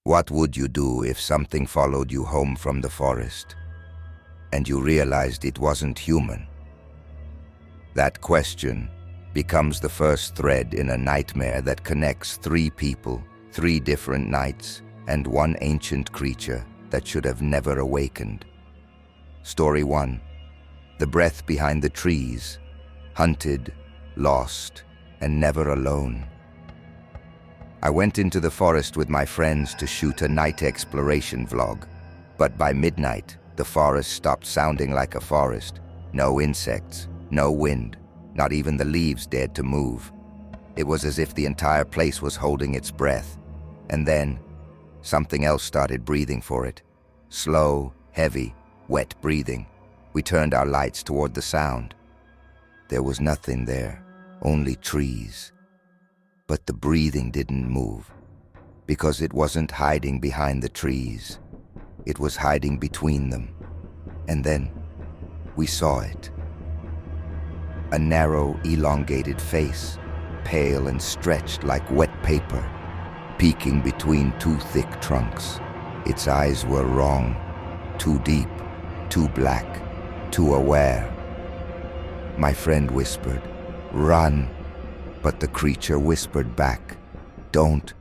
What would you do if something followed you home from the forest and you realized it wasn't human? That question becomes the first thread in a nightmare that connects 3 people, 3 different nights, and 1 ancient creature that should have never awakened. Story 1. The breath behind the trees, hunted, lost, and never alone. I went into the forest with my friends to shoot a night exploration vlog, but by midnight, the forest stopped sounding like a forest. No insects, no wind, not even the leaves dared to move. It was as if the entire place was holding its breath. And then, something else started breathing for it. Slow, heavy, wet breathing. We turned our lights toward the sound. There was nothing there, only trees. But the breathing didn't move, because it wasn't hiding behind the trees. It was hiding between them. And then, we saw it. A narrow, elongated face, pale and stretched like wet paper, peeking between 2 thick trunks. Its eyes were wrong, too deep, too black, too aware. My friend whispered, "Run!" But the creature whispered back, "Don't."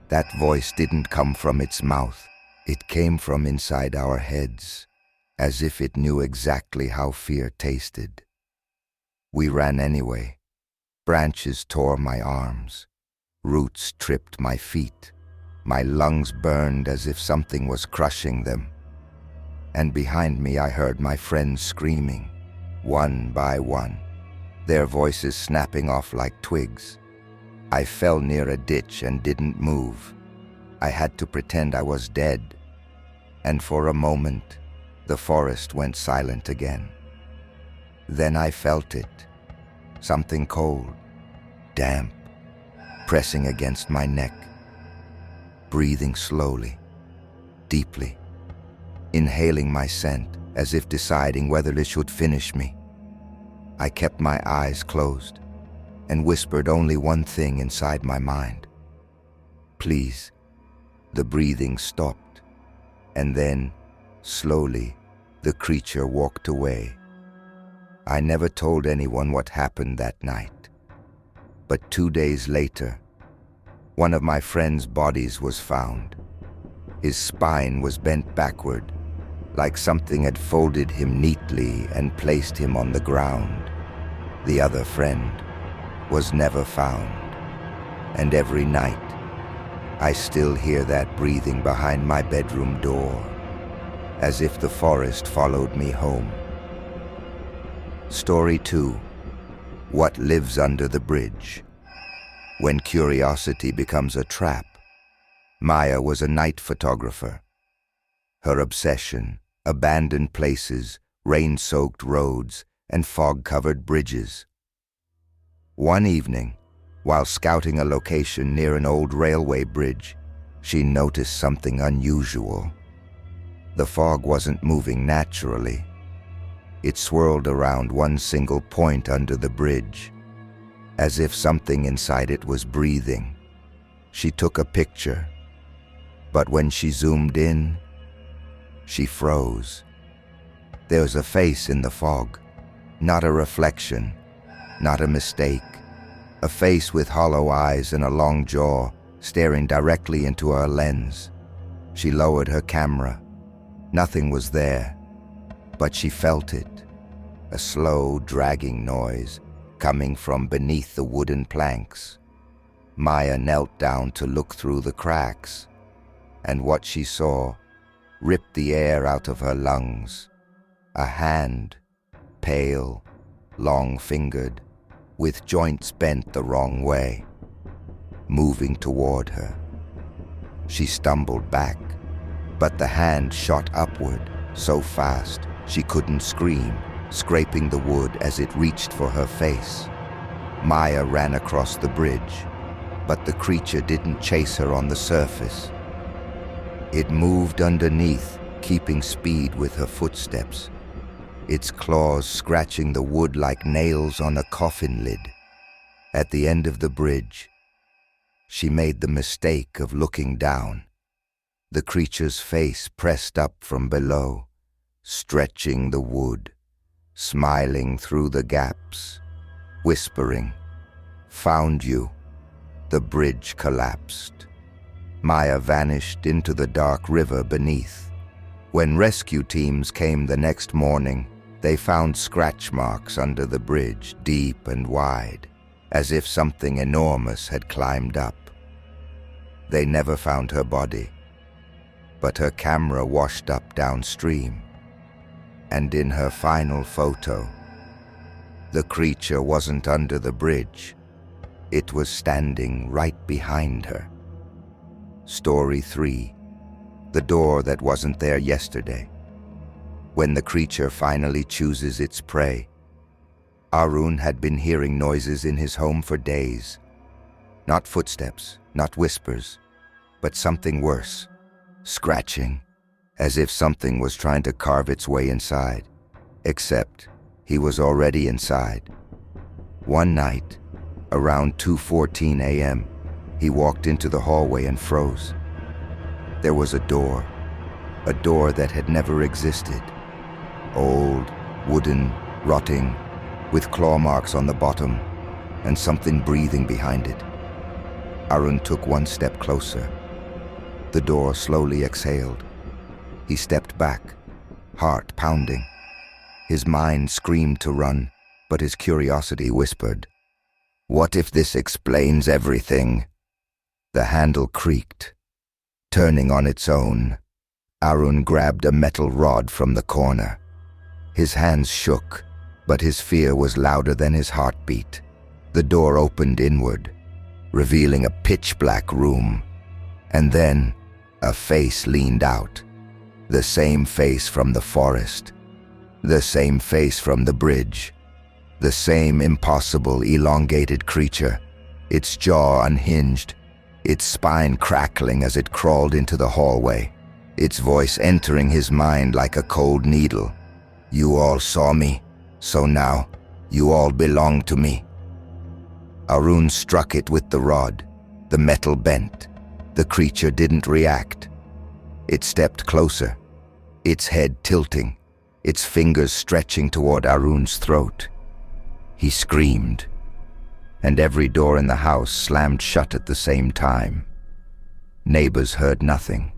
That voice didn't come from its mouth. It came from inside our heads, as if it knew exactly how fear tasted. We ran anyway. Branches tore my arms. Roots tripped my feet. My lungs burned as if something was crushing them. And behind me I heard my friends screaming, one by one, their voices snapping off like twigs. I fell near a ditch and didn't move. I had to pretend I was dead. And for a moment, the forest went silent again. Then I felt it, something cold, damp, pressing against my neck. Breathing slowly, deeply, inhaling my scent as if deciding whether it should finish me. I kept my eyes closed and whispered only one thing inside my mind. "Please." The breathing stopped, and then, slowly, the creature walked away. I never told anyone what happened that night. But 2 days later, one of my friend's bodies was found. His spine was bent backward, like something had folded him neatly and placed him on the ground. The other friend was never found. And every night, I still hear that breathing behind my bedroom door, as if the forest followed me home. Story 2. What lives under the bridge? When curiosity becomes a trap. Maya was a night photographer. Her obsession, abandoned places, rain-soaked roads, and fog-covered bridges. One evening, while scouting a location near an old railway bridge, she noticed something unusual. The fog wasn't moving naturally. It swirled around one single point under the bridge, as if something inside it was breathing. She took a picture, but when she zoomed in, she froze. There was a face in the fog, not a reflection, not a mistake. A face with hollow eyes and a long jaw, staring directly into her lens. She lowered her camera. Nothing was there, but she felt it. A slow, dragging noise coming from beneath the wooden planks. Maya knelt down to look through the cracks, and what she saw ripped the air out of her lungs. A hand, pale, long-fingered, with joints bent the wrong way, moving toward her. She stumbled back, but the hand shot upward so fast she couldn't scream, scraping the wood as it reached for her face. Maya ran across the bridge, but the creature didn't chase her on the surface. It moved underneath, keeping speed with her footsteps, its claws scratching the wood like nails on a coffin lid. At the end of the bridge, she made the mistake of looking down. the creature's face pressed up from below, stretching the wood, smiling through the gaps, whispering, "Found you." The bridge collapsed. Maya vanished into the dark river beneath. When rescue teams came the next morning, they found scratch marks under the bridge, deep and wide, as if something enormous had climbed up. They never found her body, but her camera washed up downstream. And in her final photo, the creature wasn't under the bridge. It was standing right behind her. Story 3. The door that wasn't there yesterday. When the creature finally chooses its prey. Arun had been hearing noises in his home for days. Not footsteps, not whispers, but something worse. Scratching, as if something was trying to carve its way inside. Except he was already inside. One night, around 2:14 a.m., he walked into the hallway and froze. There was a door that had never existed. Old, wooden, rotting, with claw marks on the bottom, and something breathing behind it. Arun took one step closer. The door slowly exhaled. He stepped back, heart pounding. His mind screamed to run, but his curiosity whispered, "What if this explains everything?" The handle creaked. Turning on its own, Arun grabbed a metal rod from the corner. His hands shook, but his fear was louder than his heartbeat. The door opened inward, revealing a pitch-black room. And then, a face leaned out. The same face from the forest. The same face from the bridge. The same impossible, elongated creature, its jaw unhinged, its spine crackling as it crawled into the hallway, its voice entering his mind like a cold needle. "You all saw me, so now you all belong to me." Arun struck it with the rod. The metal bent. The creature didn't react. It stepped closer, its head tilting, its fingers stretching toward Arun's throat. He screamed, and every door in the house slammed shut at the same time. Neighbors heard nothing.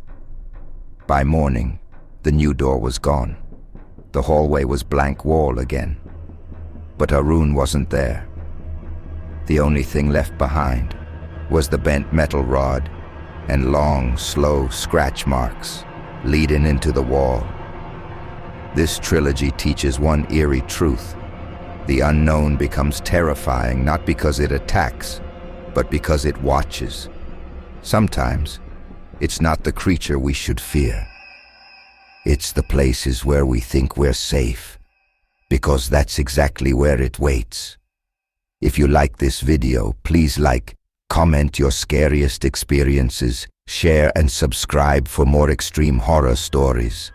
By morning, the new door was gone. The hallway was blank wall again. But Arun wasn't there. The only thing left behind was the bent metal rod and long, slow scratch marks leading into the wall. This trilogy teaches one eerie truth. The unknown becomes terrifying not because it attacks, but because it watches. Sometimes, it's not the creature we should fear. It's the places where we think we're safe, because that's exactly where it waits. If you like this video, please like, comment your scariest experiences, share and subscribe for more extreme horror stories.